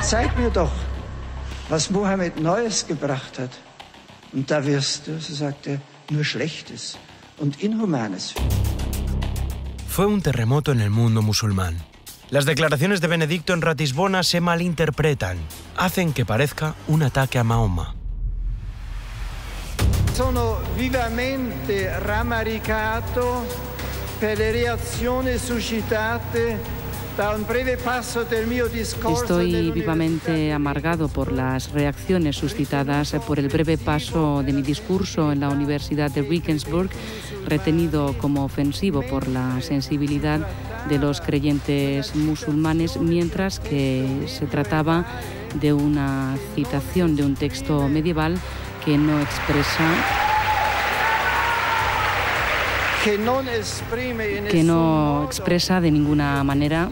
Zeig mir doch, was Mohammed Neues gebracht hat. Und da wirst du, so sagte, nur Schlechtes und Inhumanes. Fue un terremoto en el mundo musulmán. Las declaraciones de Benedicto en Ratisbona se malinterpretan, hacen que parezca un ataque a Mahoma. Sono vivamente rammaricato per le reazioni suscitate da un breve passo del mio discorso. Estoy vivamente amargado por las reacciones suscitadas por el breve paso de mi discurso en la Universidad de Regensburg, retenido como ofensivo por la sensibilidad de los creyentes musulmanes, mientras que se trataba de una citación de un texto medieval que no expresa de ninguna manera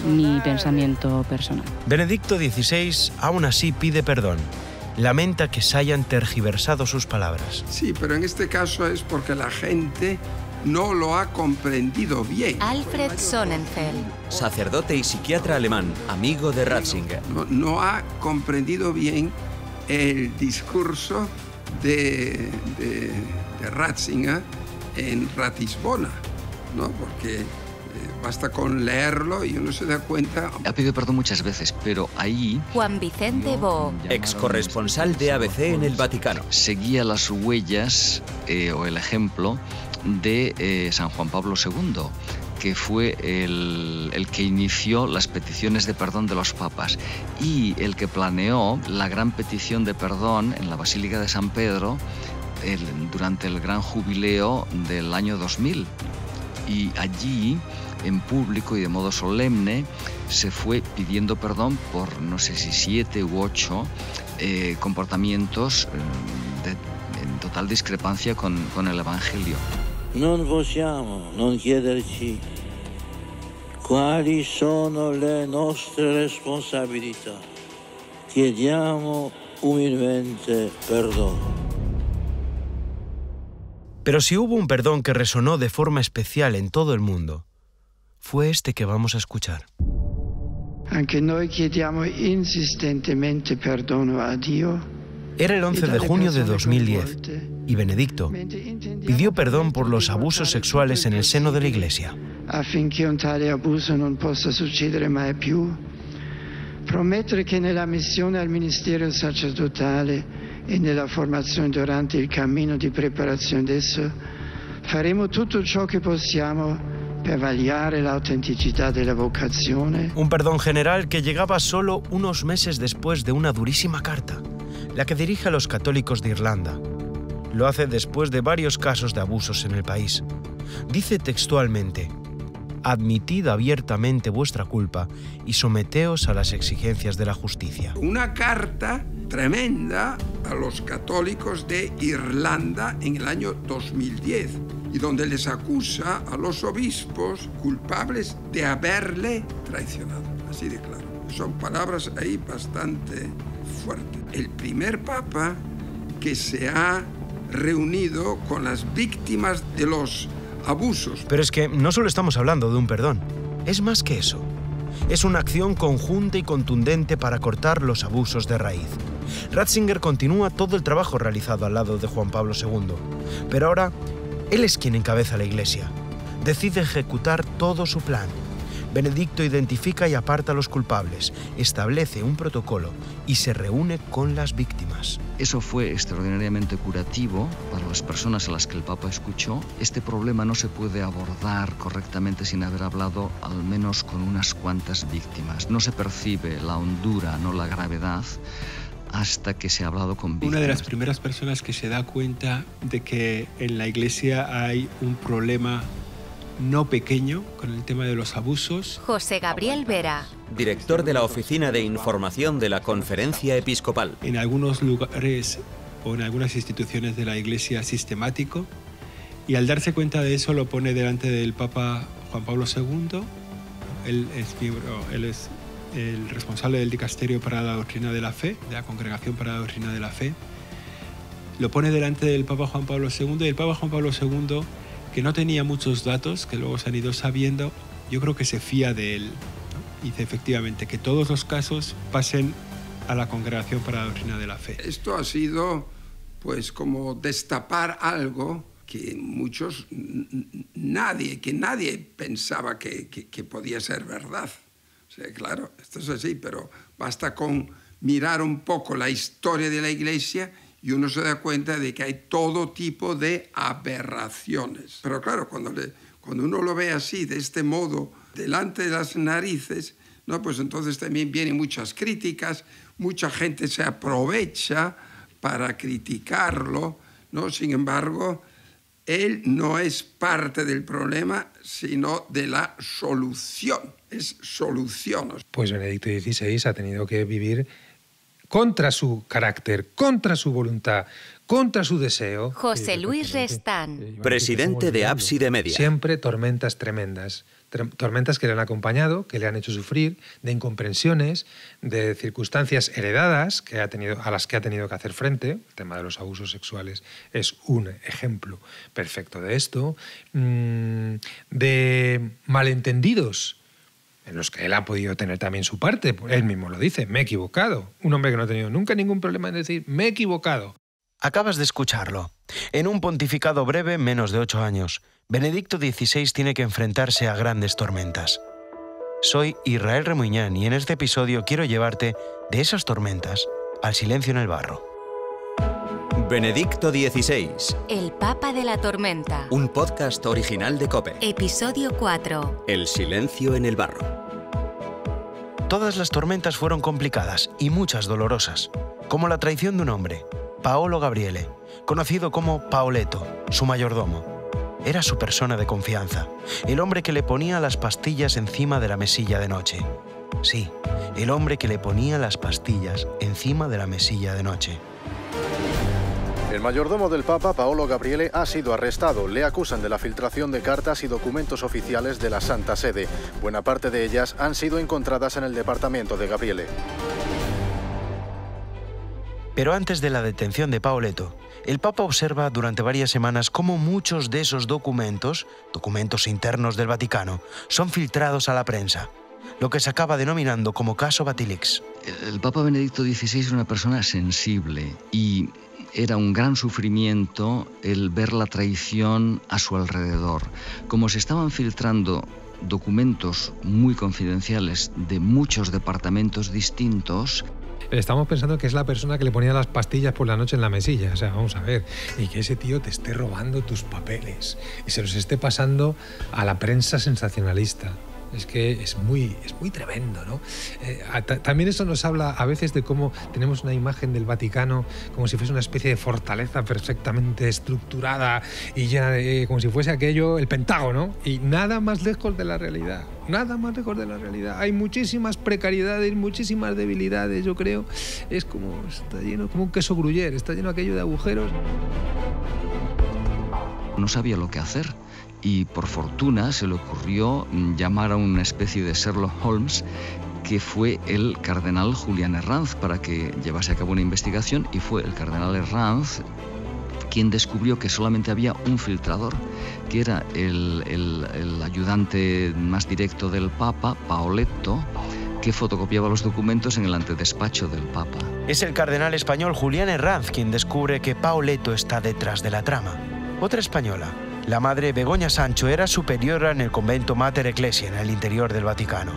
mi pensamiento personal. Benedicto XVI aún así pide perdón. Lamenta que se hayan tergiversado sus palabras. Sí, pero en este caso es porque la gente no lo ha comprendido bien. Alfred Sonnenfeld, sacerdote y psiquiatra alemán, amigo de Ratzinger. No ha comprendido bien el discurso de Ratzinger en Ratisbona, ¿no? Porque basta con leerlo y uno se da cuenta. Ha pedido perdón muchas veces, pero ahí... Juan Vicente Bo, ex corresponsal de ABC en el Vaticano. Seguía las huellas o el ejemplo de San Juan Pablo II, que fue el que inició las peticiones de perdón de los papas y el que planeó la gran petición de perdón en la Basílica de San Pedro durante el gran jubileo del año 2000. Y allí, en público y de modo solemne, se fue pidiendo perdón por, no sé si 7 u 8 comportamientos en total discrepancia con el Evangelio. Non possiamo non chiederci quali sono le nostre responsabilità. Chiediamo umilmente perdono. Pero si hubo un perdón que resonó de forma especial en todo el mundo, fue este que vamos a escuchar. Anche noi chiediamo insistentemente perdono a Dio. Era el 11 de junio de 2010 y Benedicto pidió perdón por los abusos sexuales en el seno de la Iglesia. Affinché un tale abuso non possa succedere mai più, promettere che nella missione al ministero sacerdotale e nella formazione durante il cammino di preparazione adesso faremo tutto ciò che possiamo per vagliare l'autenticità della vocazione. Un perdón general que llegaba solo unos meses después de una durísima carta, la que dirige a los católicos de Irlanda. Lo hace después de varios casos de abusos en el país. Dice textualmente: admitid abiertamente vuestra culpa y someteos a las exigencias de la justicia. Una carta tremenda a los católicos de Irlanda en el año 2010 y donde les acusa a los obispos culpables de haberle traicionado. Así de claro. Son palabras ahí bastante fuertes. El primer papa que se ha reunido con las víctimas de los abusos. Pero es que no solo estamos hablando de un perdón, es más que eso. Es una acción conjunta y contundente para cortar los abusos de raíz. Ratzinger continúa todo el trabajo realizado al lado de Juan Pablo II, pero ahora él es quien encabeza la Iglesia. Decide ejecutar todo su plan. Benedicto identifica y aparta a los culpables, establece un protocolo y se reúne con las víctimas. Eso fue extraordinariamente curativo para las personas a las que el Papa escuchó. Este problema no se puede abordar correctamente sin haber hablado al menos con unas cuantas víctimas. No se percibe la hondura, no la gravedad, hasta que se ha hablado con víctimas. Una de las primeras personas que se da cuenta de que en la Iglesia hay un problema no pequeño con el tema de los abusos. José Gabriel Vera, director de la Oficina de Información de la Conferencia Episcopal. En algunos lugares o en algunas instituciones de la Iglesia sistemático, y al darse cuenta de eso lo pone delante del Papa Juan Pablo II. Él es el responsable del Dicasterio para la Doctrina de la Fe, de la Congregación para la Doctrina de la Fe. Lo pone delante del Papa Juan Pablo II y el Papa Juan Pablo II, que no tenía muchos datos, que luego se han ido sabiendo, yo creo que se fía de él, ¿no? Y dice efectivamente que todos los casos pasen a la Congregación para la Doctrina de la Fe. Esto ha sido pues como destapar algo que nadie pensaba que podía ser verdad. O sea, claro, esto es así, pero basta con mirar un poco la historia de la Iglesia y uno se da cuenta de que hay todo tipo de aberraciones. Pero claro, cuando uno lo ve así, de este modo, delante de las narices, ¿no? Pues entonces también vienen muchas críticas, mucha gente se aprovecha para criticarlo, ¿no? Sin embargo, él no es parte del problema, sino de la solución. Es solución. Pues Benedicto XVI ha tenido que vivir contra su carácter, contra su voluntad, contra su deseo. José Luis Restán. Presidente de Ábside Media. Siempre tormentas tremendas. Tormentas que le han acompañado, que le han hecho sufrir, de incomprensiones, de circunstancias heredadas a las que ha tenido que hacer frente. El tema de los abusos sexuales es un ejemplo perfecto de esto. De malentendidos en los que él ha podido tener también su parte. Él mismo lo dice, me he equivocado. Un hombre que no ha tenido nunca ningún problema en decir, me he equivocado. Acabas de escucharlo. En un pontificado breve, menos de 8 años, Benedicto XVI tiene que enfrentarse a grandes tormentas. Soy Israel Remuñán y en este episodio quiero llevarte de esas tormentas al silencio en el barro. Benedicto XVI. El Papa de la Tormenta. Un podcast original de COPE. Episodio 4. El silencio en el barro. Todas las tormentas fueron complicadas y muchas dolorosas, como la traición de un hombre, Paolo Gabriele, conocido como Paoletto, su mayordomo. Era su persona de confianza, el hombre que le ponía las pastillas encima de la mesilla de noche. Sí, el hombre que le ponía las pastillas encima de la mesilla de noche. El mayordomo del Papa, Paolo Gabriele, ha sido arrestado. Le acusan de la filtración de cartas y documentos oficiales de la Santa Sede. Buena parte de ellas han sido encontradas en el departamento de Gabriele. Pero antes de la detención de Paoletto, el Papa observa durante varias semanas cómo muchos de esos documentos internos del Vaticano, son filtrados a la prensa, lo que se acaba denominando como caso Batilix. El Papa Benedicto XVI era una persona sensible y era un gran sufrimiento el ver la traición a su alrededor. Como se estaban filtrando documentos muy confidenciales de muchos departamentos distintos, estamos pensando que es la persona que le ponía las pastillas por la noche en la mesilla. O sea, vamos a ver. Y que ese tío te esté robando tus papeles y se los esté pasando a la prensa sensacionalista. Es que es muy tremendo, ¿no? También eso nos habla a veces de cómo tenemos una imagen del Vaticano como si fuese una especie de fortaleza perfectamente estructurada y llena de, como si fuese aquello el Pentágono, y nada más lejos de la realidad. Nada más lejos de la realidad. Hay muchísimas precariedades, muchísimas debilidades, yo creo. Es como, está lleno como un queso gruyère, está lleno aquello de agujeros. No sabía lo que hacer. Y por fortuna se le ocurrió llamar a una especie de Sherlock Holmes, que fue el cardenal Julián Herranz, para que llevase a cabo una investigación, y fue el cardenal Herranz quien descubrió que solamente había un filtrador, que era el ayudante más directo del Papa, Paoletto, que fotocopiaba los documentos en el antedespacho del Papa. Es el cardenal español Julián Herranz quien descubre que Paoletto está detrás de la trama. Otra española, la madre Begoña Sancho, era superiora en el convento Mater Ecclesiae en el interior del Vaticano.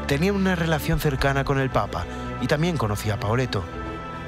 Tenía una relación cercana con el Papa y también conocía a Paoletto.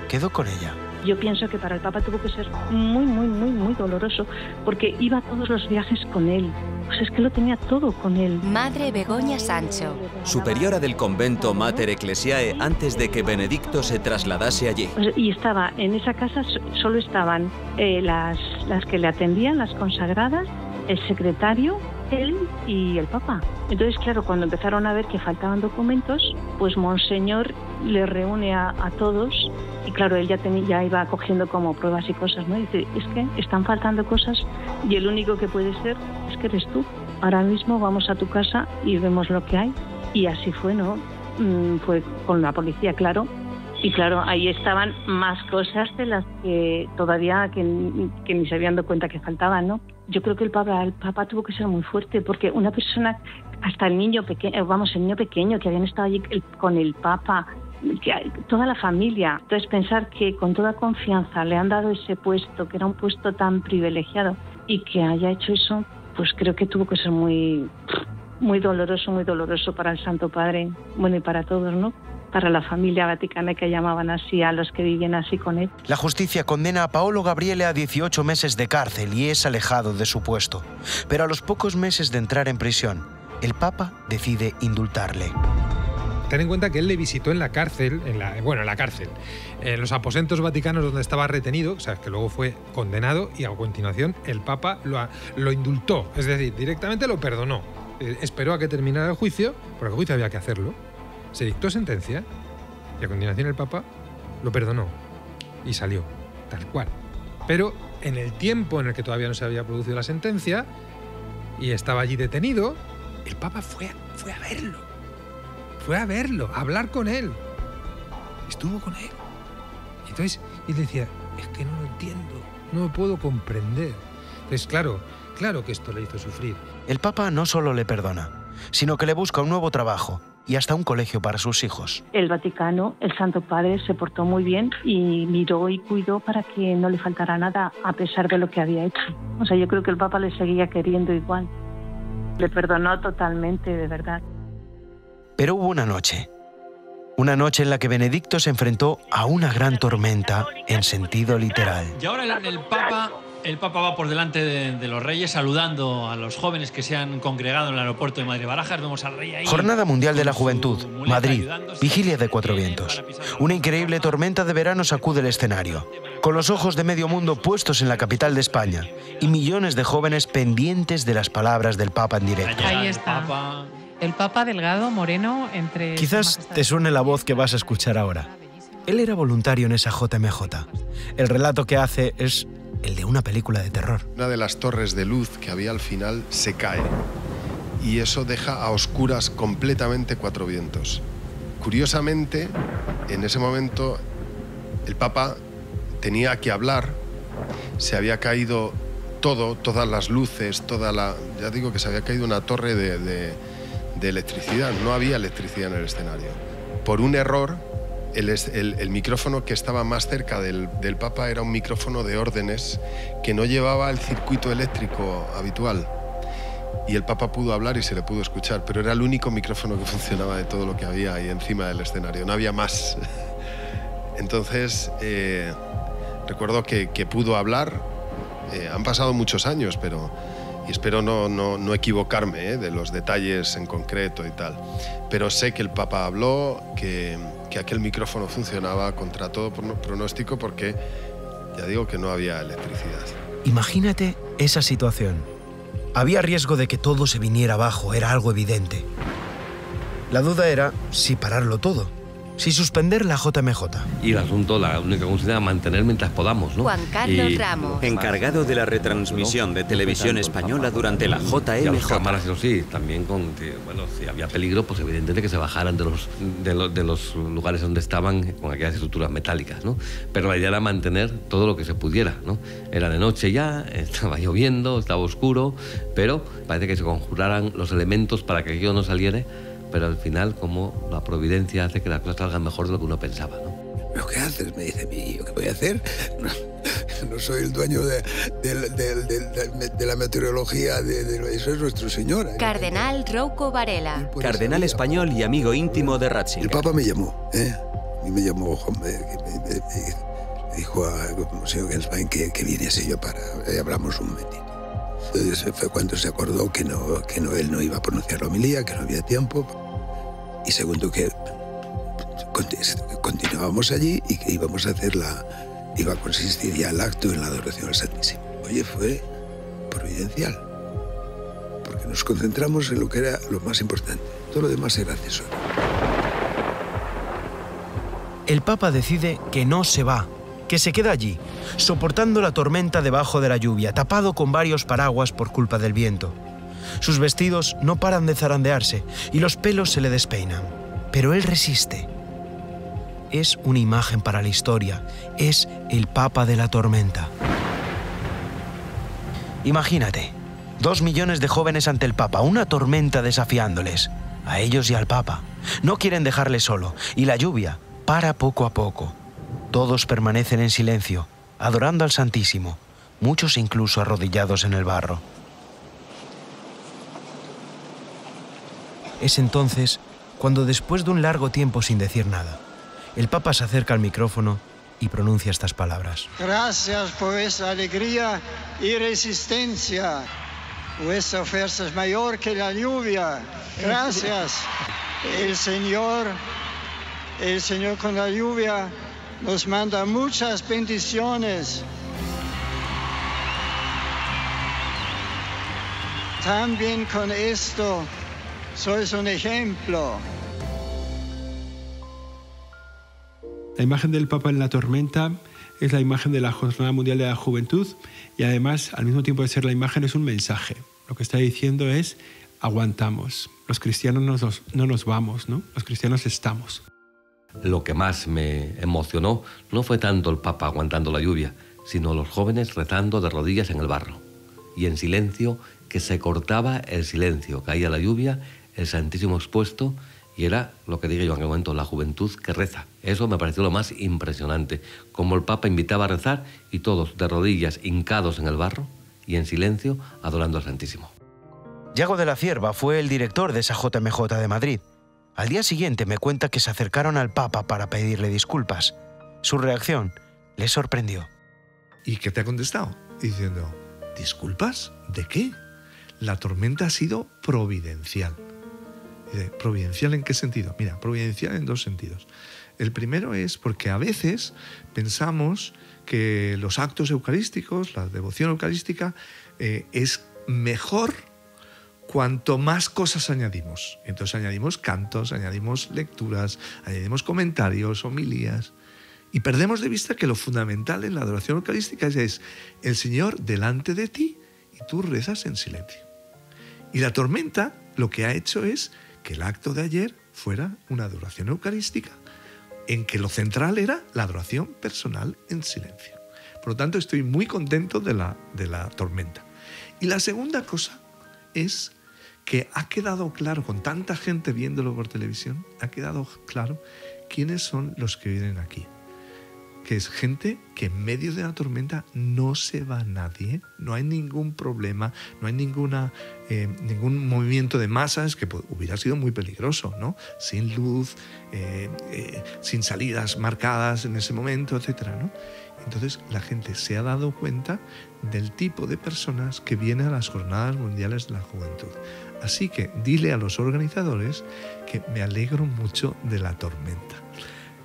Quedó con ella. Yo pienso que para el Papa tuvo que ser muy doloroso, porque iba a todos los viajes con él. Pues es que lo tenía todo con él. Madre Begoña Sancho. Superiora del convento Mater Ecclesiae antes de que Benedicto se trasladase allí. Y estaba en esa casa, solo estaban las que le atendían, las consagradas, el secretario, él y el Papa. Entonces, claro, cuando empezaron a ver que faltaban documentos, pues Monseñor le reúne a todos, y claro, él ya iba cogiendo como pruebas y cosas, ¿no? Y dice, es que están faltando cosas y el único que puede ser es que eres tú. Ahora mismo vamos a tu casa y vemos lo que hay. Y así fue, ¿no? Fue con la policía, claro. Y claro, ahí estaban más cosas de las que todavía que ni se habían dado cuenta que faltaban, ¿no? Yo creo que el Papa tuvo que ser muy fuerte, porque una persona hasta el niño pequeño que habían estado allí con el Papa, toda la familia. Entonces pensar que con toda confianza le han dado ese puesto, que era un puesto tan privilegiado, y que haya hecho eso, pues creo que tuvo que ser muy doloroso para el Santo Padre, bueno, y para todos, ¿no? Para la familia vaticana, que llamaban así a los que vivían así con él. La justicia condena a Paolo Gabriele a 18 meses de cárcel y es alejado de su puesto. Pero a los pocos meses de entrar en prisión, el Papa decide indultarle. Ten en cuenta que él le visitó en la cárcel, en los aposentos vaticanos donde estaba retenido, o sea, que luego fue condenado, y a continuación el Papa lo indultó, es decir, directamente lo perdonó. Esperó a que terminara el juicio, porque el juicio había que hacerlo. Se dictó sentencia y a continuación el Papa lo perdonó y salió, tal cual. Pero en el tiempo en el que todavía no se había producido la sentencia y estaba allí detenido, el Papa fue a verlo. Fue a verlo, a hablar con él. Estuvo con él. Entonces, él decía, es que no lo entiendo, no lo puedo comprender. Entonces, claro que esto le hizo sufrir. El Papa no solo le perdona, sino que le busca un nuevo trabajo y hasta un colegio para sus hijos. El Vaticano, el Santo Padre, se portó muy bien y miró y cuidó para que no le faltara nada, a pesar de lo que había hecho. O sea, yo creo que el Papa le seguía queriendo igual. Le perdonó totalmente, de verdad. Pero hubo una noche en la que Benedicto se enfrentó a una gran tormenta en sentido literal. Y ahora el Papa va por delante de los reyes saludando a los jóvenes que se han congregado en el aeropuerto de Madrid-Barajas. Vemos al rey ahí. Jornada Mundial de la Juventud, Madrid, vigilia de Cuatro Vientos. Una increíble tormenta de verano sacude el escenario, con los ojos de medio mundo puestos en la capital de España y millones de jóvenes pendientes de las palabras del Papa en directo. Ahí está. El Papa delgado, moreno, entre... Quizás te suene la voz que vas a escuchar ahora. Él era voluntario en esa JMJ. El relato que hace es el de una película de terror. Una de las torres de luz que había al final se cae y eso deja a oscuras completamente Cuatro Vientos. Curiosamente, en ese momento el Papa tenía que hablar, se había caído todas las luces, ya digo que se había caído una torre de electricidad, no había electricidad en el escenario. Por un error, el micrófono que estaba más cerca del Papa era un micrófono de órdenes que no llevaba el circuito eléctrico habitual. Y el Papa pudo hablar y se le pudo escuchar, pero era el único micrófono que funcionaba de todo lo que había ahí encima del escenario, no había más. Entonces, recuerdo que pudo hablar, han pasado muchos años, y espero no equivocarme de los detalles en concreto y tal. Pero sé que el Papa habló, que aquel micrófono funcionaba contra todo pronóstico porque, ya digo, que no había electricidad. Imagínate esa situación. Había riesgo de que todo se viniera abajo, era algo evidente. La duda era si pararlo todo, si suspender la JMJ. Y el asunto, la única consigna era mantener mientras podamos, ¿no? Juan Carlos Ramos. Encargado de la retransmisión de televisión española durante la JMJ. Y a los cámaras, eso sí, también si había peligro, pues evidentemente que se bajaran de los lugares donde estaban con aquellas estructuras metálicas, ¿no? Pero la idea era mantener todo lo que se pudiera, ¿no? Era de noche ya, estaba lloviendo, estaba oscuro, pero parece que se conjuraran los elementos para que aquello no saliera. Pero al final, como la providencia hace que las cosas salgan mejor de lo que uno pensaba, ¿no? ¿Pero qué haces? Me dice mi hijo, ¿qué voy a hacer? No soy el dueño de la meteorología, eso es nuestro Señor. Cardenal Rouco Varela. Cardenal español y amigo íntimo de Ratzinger. El Papa me llamó, y me llamó Juan, me dijo a Monseñor Genswein que viniese yo para... hablamos un momentito. Entonces fue cuando se acordó que él no iba a pronunciar la homilía, que no había tiempo. Y segundo, que continuábamos allí y que íbamos a hacer iba a consistir ya el acto en la adoración al Santísimo. Oye, fue providencial, porque nos concentramos en lo que era lo más importante. Todo lo demás era accesorio. El Papa decide que no se va, que se queda allí, soportando la tormenta debajo de la lluvia, tapado con varios paraguas por culpa del viento. Sus vestidos no paran de zarandearse y los pelos se le despeinan. Pero él resiste. Es una imagen para la historia. Es el Papa de la tormenta. Imagínate, 2 millones de jóvenes ante el Papa, una tormenta desafiándoles, a ellos y al Papa. No quieren dejarle solo, y la lluvia para poco a poco. Todos permanecen en silencio, adorando al Santísimo, muchos incluso arrodillados en el barro. Es entonces cuando, después de un largo tiempo sin decir nada, el Papa se acerca al micrófono y pronuncia estas palabras. Gracias por esa alegría y resistencia. Vuestra fuerza es mayor que la lluvia. Gracias. El Señor con la lluvia nos manda muchas bendiciones. También con esto sois un ejemplo. La imagen del Papa en la tormenta es la imagen de la Jornada Mundial de la Juventud y además, al mismo tiempo de ser la imagen, es un mensaje. Lo que está diciendo es, aguantamos. Los cristianos no nos vamos, ¿no? Los cristianos estamos. Lo que más me emocionó no fue tanto el Papa aguantando la lluvia, sino los jóvenes rezando de rodillas en el barro. Y en silencio, que se cortaba el silencio, caía la lluvia, el Santísimo expuesto, y era lo que dije yo en aquel momento, la juventud que reza. Eso me pareció lo más impresionante, como el Papa invitaba a rezar y todos de rodillas, hincados en el barro y en silencio, adorando al Santísimo. Yago de la Cierva fue el director de esa JMJ de Madrid. Al día siguiente me cuenta que se acercaron al Papa para pedirle disculpas. Su reacción le sorprendió. ¿Y qué te ha contestado? Diciendo, ¿disculpas? ¿De qué? La tormenta ha sido providencial. ¿Providencial en qué sentido? Mira, providencial en 2 sentidos. El primero es porque a veces pensamos que los actos eucarísticos, la devoción eucarística, es mejor cuanto más cosas añadimos. Entonces añadimos cantos, añadimos lecturas, añadimos comentarios, homilías, y perdemos de vista que lo fundamental en la adoración eucarística es el Señor delante de ti y tú rezas en silencio. Y la tormenta lo que ha hecho es que el acto de ayer fuera una adoración eucarística en que lo central era la adoración personal en silencio. Por lo tanto, estoy muy contento de la tormenta. Y la segunda cosa es que ha quedado claro, con tanta gente viéndolo por televisión, ha quedado claro quiénes son los que vienen aquí. Que es gente que en medio de la tormenta no se va nadie, no hay ningún problema, no hay ningún movimiento de masas, que hubiera sido muy peligroso, ¿no? Sin luz, sin salidas marcadas en ese momento, etc., ¿no? Entonces la gente se ha dado cuenta del tipo de personas que vienen a las Jornadas Mundiales de la Juventud. Así que dile a los organizadores que me alegro mucho de la tormenta.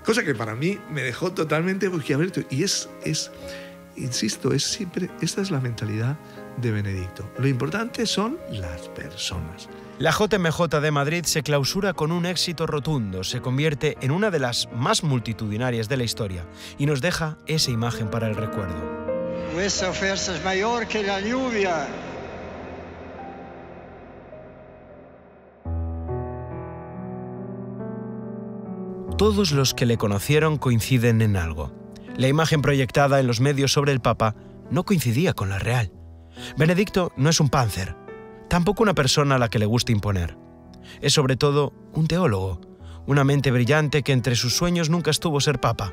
Cosa que para mí me dejó totalmente boquiabierto. Y insisto, esta es la mentalidad de Benedicto. Lo importante son las personas. La JMJ de Madrid se clausura con un éxito rotundo, se convierte en una de las más multitudinarias de la historia y nos deja esa imagen para el recuerdo. Vuestra fuerza es mayor que la lluvia. Todos los que le conocieron coinciden en algo. La imagen proyectada en los medios sobre el Papa no coincidía con la real. Benedicto no es un páncer, tampoco una persona a la que le gusta imponer. Es sobre todo un teólogo, una mente brillante que entre sus sueños nunca estuvo ser Papa,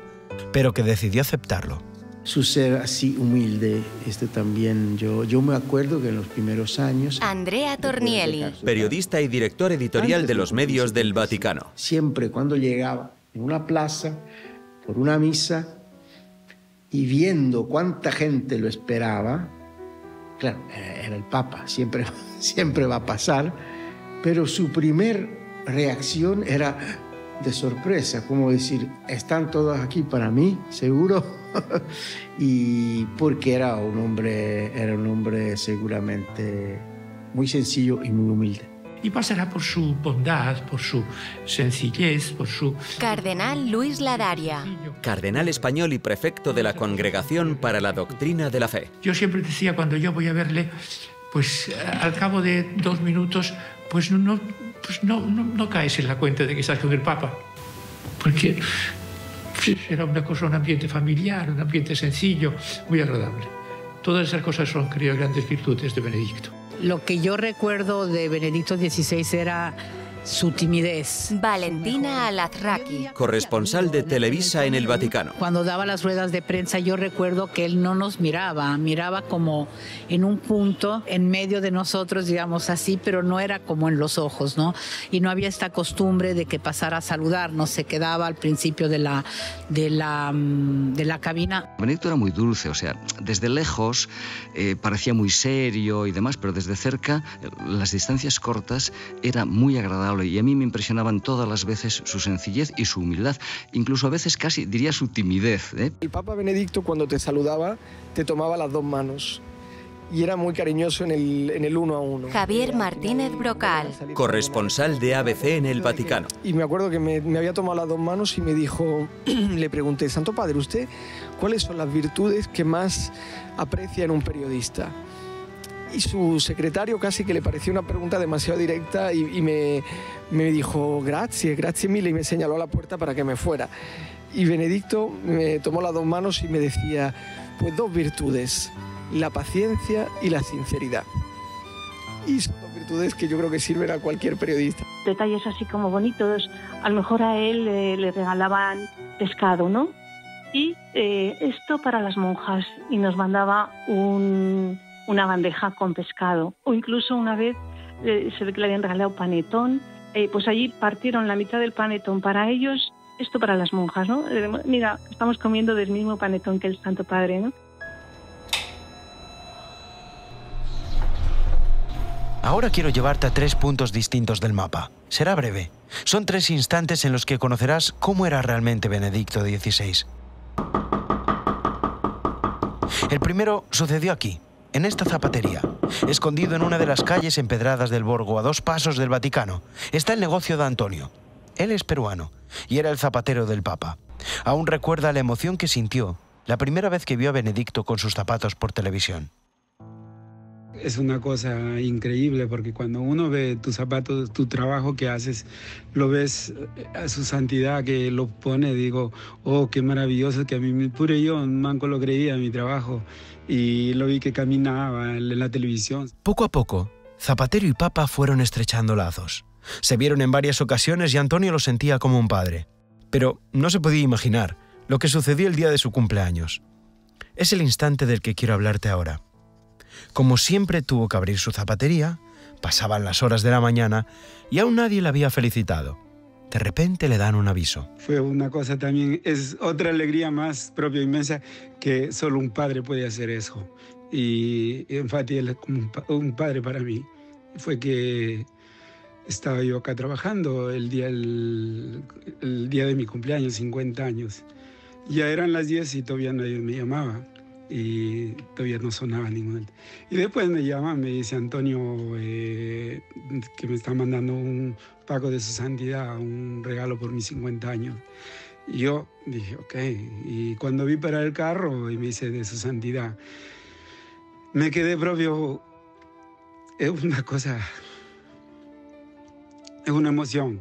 pero que decidió aceptarlo. Su ser así humilde, también, yo me acuerdo que en los primeros años... Andrea Tornielli. Periodista y director editorial de los medios del Vaticano. Siempre cuando llegaba en una plaza, por una misa, y viendo cuánta gente lo esperaba, claro, era el Papa, siempre va a pasar, pero su primer reacción era de sorpresa, como decir, están todos aquí para mí, seguro, y porque era un hombre seguramente muy sencillo y muy humilde. Y pasará por su bondad, por su sencillez, por su... Cardenal Luis Ladaria. Cardenal español y prefecto de la Congregación para la Doctrina de la Fe. Yo siempre decía, cuando yo voy a verle, pues al cabo de 2 minutos, pues no caes en la cuenta de que estás con el Papa. Porque era una cosa, un ambiente familiar, un ambiente sencillo, muy agradable. Todas esas cosas son, creo, grandes virtudes de Benedicto. Lo que yo recuerdo de Benedicto XVI era su timidez. Valentina Alazraqui, corresponsal de Televisa en el Vaticano. Cuando daba las ruedas de prensa, yo recuerdo que él no nos miraba como en un punto en medio de nosotros, digamos así, pero no era como en los ojos, ¿no? Y no había esta costumbre de que pasara a saludarnos, se quedaba al principio de la cabina. Benedicto era muy dulce, o sea, desde lejos parecía muy serio y demás, pero desde cerca, las distancias cortas, era muy agradable. Y a mí me impresionaban todas las veces su sencillez y su humildad, incluso a veces casi diría su timidez. El Papa Benedicto, cuando te saludaba, te tomaba las dos manos y era muy cariñoso en el uno a uno. Javier Martínez Brocal, corresponsal de ABC en el Vaticano. Y me acuerdo que me había tomado las dos manos y me dijo, le pregunté, Santo Padre, ¿usted cuáles son las virtudes que más aprecia en un periodista? Y su secretario casi que le pareció una pregunta demasiado directa y me dijo, grazie mille, y me señaló a la puerta para que me fuera. Y Benedicto me tomó las dos manos y me decía, pues dos virtudes, la paciencia y la sinceridad. Y son dos virtudes que yo creo que sirven a cualquier periodista. Detalles así como bonitos, a lo mejor a él le regalaban pescado, ¿no? Y esto para las monjas, y nos mandaba una bandeja con pescado, o incluso una vez se ve que le habían regalado panetón, pues allí partieron la mitad del panetón para ellos, esto para las monjas, ¿no? Mira, estamos comiendo del mismo panetón que el Santo Padre, ¿no? Ahora quiero llevarte a 3 puntos distintos del mapa. Será breve. Son 3 instantes en los que conocerás cómo era realmente Benedicto XVI. El primero sucedió aquí, en esta zapatería. Escondido en una de las calles empedradas del Borgo, a 2 pasos del Vaticano, está el negocio de Antonio. Él es peruano y era el zapatero del Papa. Aún recuerda la emoción que sintió la primera vez que vio a Benedicto con sus zapatos por televisión. Es una cosa increíble porque cuando uno ve tus zapatos, tu trabajo que haces, lo ves a su santidad que lo pone, digo, oh, qué maravilloso, que a mí, puro yo, un manco lo creía en mi trabajo y lo vi que caminaba en la televisión. Poco a poco, Zapatero y Papa fueron estrechando lazos. Se vieron en varias ocasiones y Antonio lo sentía como un padre. Pero no se podía imaginar lo que sucedió el día de su cumpleaños. Es el instante del que quiero hablarte ahora. Como siempre, tuvo que abrir su zapatería, pasaban las horas de la mañana y aún nadie le había felicitado. De repente le dan un aviso. Fue una cosa también, es otra alegría más propia inmensa que solo un padre puede hacer eso. Y Fati es como un padre para mí. Fue que estaba yo acá trabajando el día de mi cumpleaños, 50 años. Ya eran las 10 y todavía nadie me llamaba. Y todavía no sonaba ninguno. Y después me llama, me dice Antonio que me está mandando un pago de su santidad, un regalo por mis 50 años. Y yo dije, ok. Y cuando vi parar el carro y me dice de su santidad, me quedé propio. Es una cosa, es una emoción.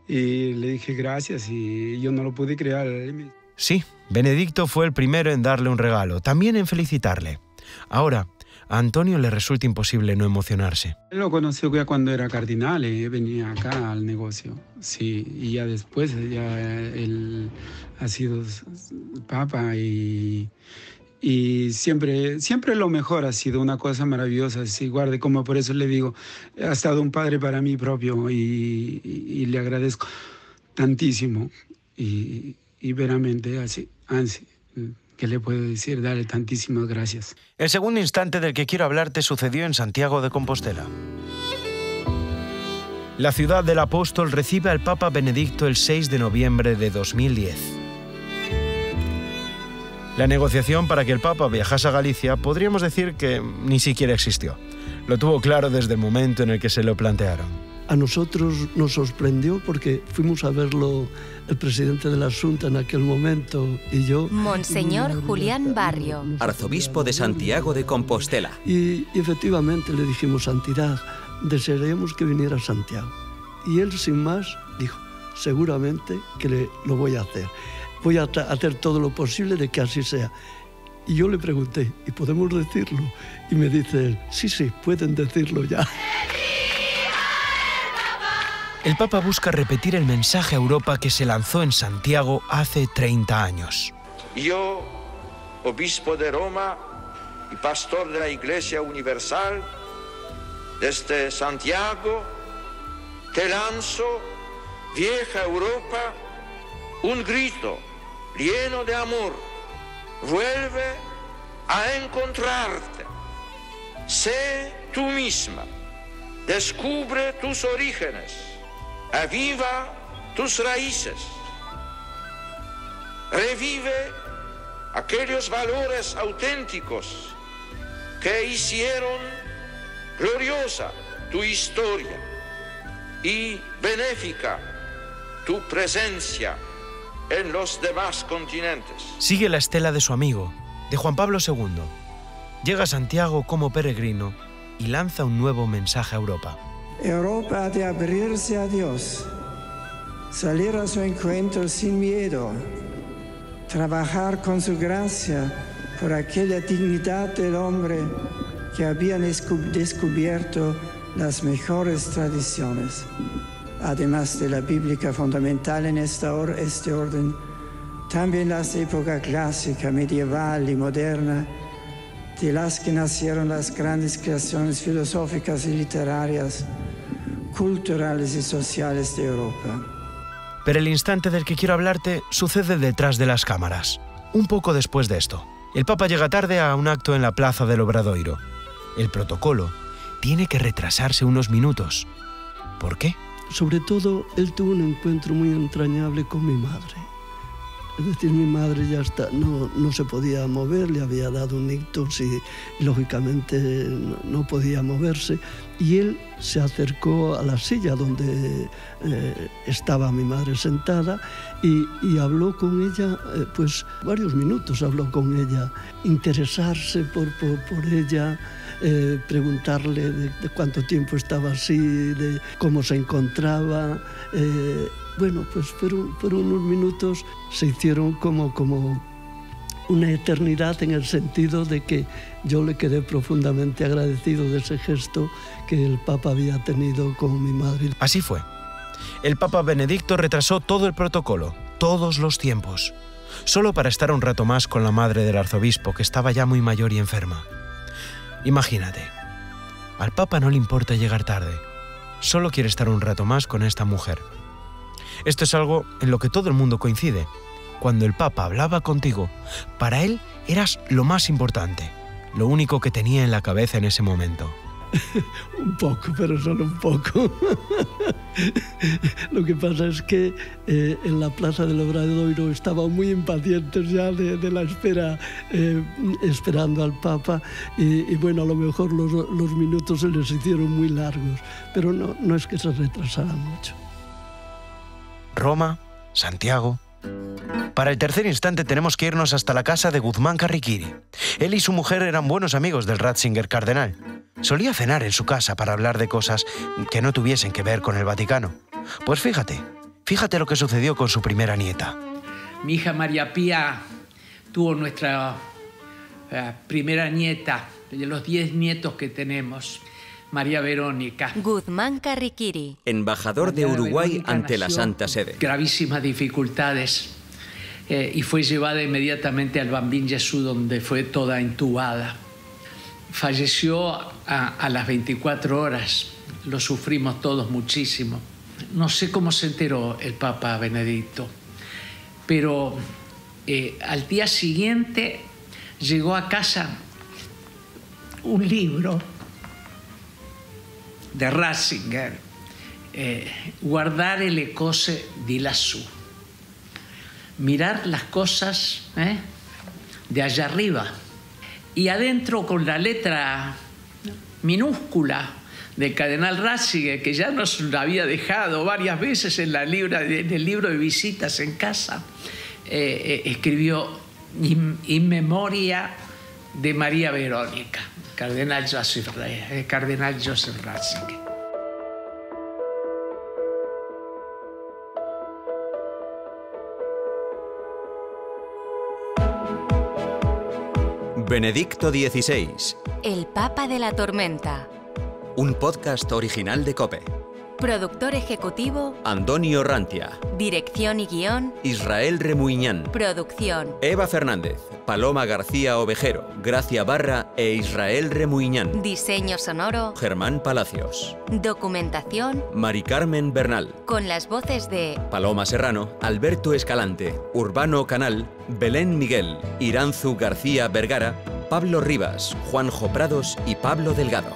Y le dije gracias y yo no lo pude creer. Sí, Benedicto fue el primero en darle un regalo, también en felicitarle. Ahora, a Antonio le resulta imposible no emocionarse. Él lo conoció ya cuando era cardinal, venía acá al negocio. Sí, y ya después ya él ha sido papa y siempre lo mejor ha sido una cosa maravillosa. Sí, guarde, como por eso le digo, ha estado un padre para mí propio y le agradezco tantísimo. Y veramente así, ¿qué le puedo decir? Darle tantísimas gracias. El segundo instante del que quiero hablarte sucedió en Santiago de Compostela. La ciudad del apóstol recibe al Papa Benedicto el 6 de noviembre de 2010. La negociación para que el Papa viajase a Galicia podríamos decir que ni siquiera existió. Lo tuvo claro desde el momento en el que se lo plantearon. A nosotros nos sorprendió porque fuimos a verlo el presidente de la Junta en aquel momento y yo. Monseñor Julián Barrio, arzobispo de Santiago de Compostela. Y efectivamente le dijimos, santidad, desearíamos que viniera a Santiago. Y él sin más dijo, seguramente que lo voy a hacer. Voy a hacer todo lo posible de que así sea. Y yo le pregunté, ¿y podemos decirlo? Y me dice él, sí, pueden decirlo ya. El Papa busca repetir el mensaje a Europa que se lanzó en Santiago hace 30 años. Yo, obispo de Roma y pastor de la Iglesia Universal, desde Santiago, te lanzo, vieja Europa, un grito lleno de amor. Vuelve a encontrarte. Sé tú misma. Descubre tus orígenes. Aviva tus raíces. Revive aquellos valores auténticos que hicieron gloriosa tu historia y benéfica tu presencia en los demás continentes. Sigue la estela de su amigo, de Juan Pablo II. Llega a Santiago como peregrino y lanza un nuevo mensaje a Europa. Europa ha de abrirse a Dios, salir a su encuentro sin miedo, trabajar con su gracia por aquella dignidad del hombre que habían descubierto las mejores tradiciones. Además de la bíblica fundamental en este orden, también las épocas clásica, medieval y moderna, de las que nacieron las grandes creaciones filosóficas y literarias, culturales y sociales de Europa. Pero el instante del que quiero hablarte sucede detrás de las cámaras. Un poco después de esto, el Papa llega tarde a un acto en la plaza del Obradoiro. El protocolo tiene que retrasarse unos minutos. ¿Por qué? Sobre todo, él tuvo un encuentro muy entrañable con mi madre. Es decir, mi madre ya no se podía mover, le había dado un ictus y lógicamente no podía moverse. Y él se acercó a la silla donde estaba mi madre sentada y habló con ella, pues varios minutos habló con ella, interesarse por ella, preguntarle de cuánto tiempo estaba así, de cómo se encontraba. Bueno, pues fueron unos minutos, se hicieron como una eternidad, en el sentido de que yo le quedé profundamente agradecido de ese gesto que el Papa había tenido con mi madre. Así fue. El Papa Benedicto retrasó todo el protocolo, todos los tiempos, solo para estar un rato más con la madre del arzobispo, que estaba ya muy mayor y enferma. Imagínate, al Papa no le importa llegar tarde, solo quiere estar un rato más con esta mujer. Esto es algo en lo que todo el mundo coincide. Cuando el Papa hablaba contigo, para él eras lo más importante, lo único que tenía en la cabeza en ese momento. Un poco, pero solo un poco. Lo que pasa es que en la plaza del Obradoiro estaban muy impacientes ya de la espera, esperando al Papa, y bueno, a lo mejor los minutos se les hicieron muy largos, pero no es que se retrasara mucho. Roma, Santiago. Para el tercer instante tenemos que irnos hasta la casa de Guzmán Carriquiri. Él y su mujer eran buenos amigos del Ratzinger cardenal. Solía cenar en su casa para hablar de cosas que no tuviesen que ver con el Vaticano. Pues fíjate lo que sucedió con su primera nieta. Mi hija María Pía tuvo nuestra primera nieta, de los 10 nietos que tenemos, María Verónica. Guzmán Carriquiri. Embajador de Uruguay ante la Santa Sede. Gravísimas dificultades y fue llevada inmediatamente al Bambín Jesús, donde fue toda intubada. Falleció a las 24 horas. Lo sufrimos todos muchísimo. No sé cómo se enteró el Papa Benedicto, pero al día siguiente llegó a casa un libro de Ratzinger, Guardare le cose di lassù, mirar las cosas de allá arriba, y adentro, con la letra minúscula del cardenal Ratzinger, que ya nos lo había dejado varias veces en el libro de visitas en casa, escribió In memoria de María Verónica, cardenal Joseph Ratzinger. Benedicto XVI. El Papa de la Tormenta. Un podcast original de COPE. Productor ejecutivo, Antonio Rantia. dirección y guión, Israel Remuiñán. producción, Eva Fernández, Paloma García Ovejero, Gracia Barra e Israel Remuiñán. diseño sonoro, Germán Palacios. documentación, Mari Carmen Bernal. con las voces de Paloma Serrano, Alberto Escalante, Urbano Canal, Belén Miguel, Iranzu García Vergara, Pablo Rivas, Juanjo Prados y Pablo Delgado.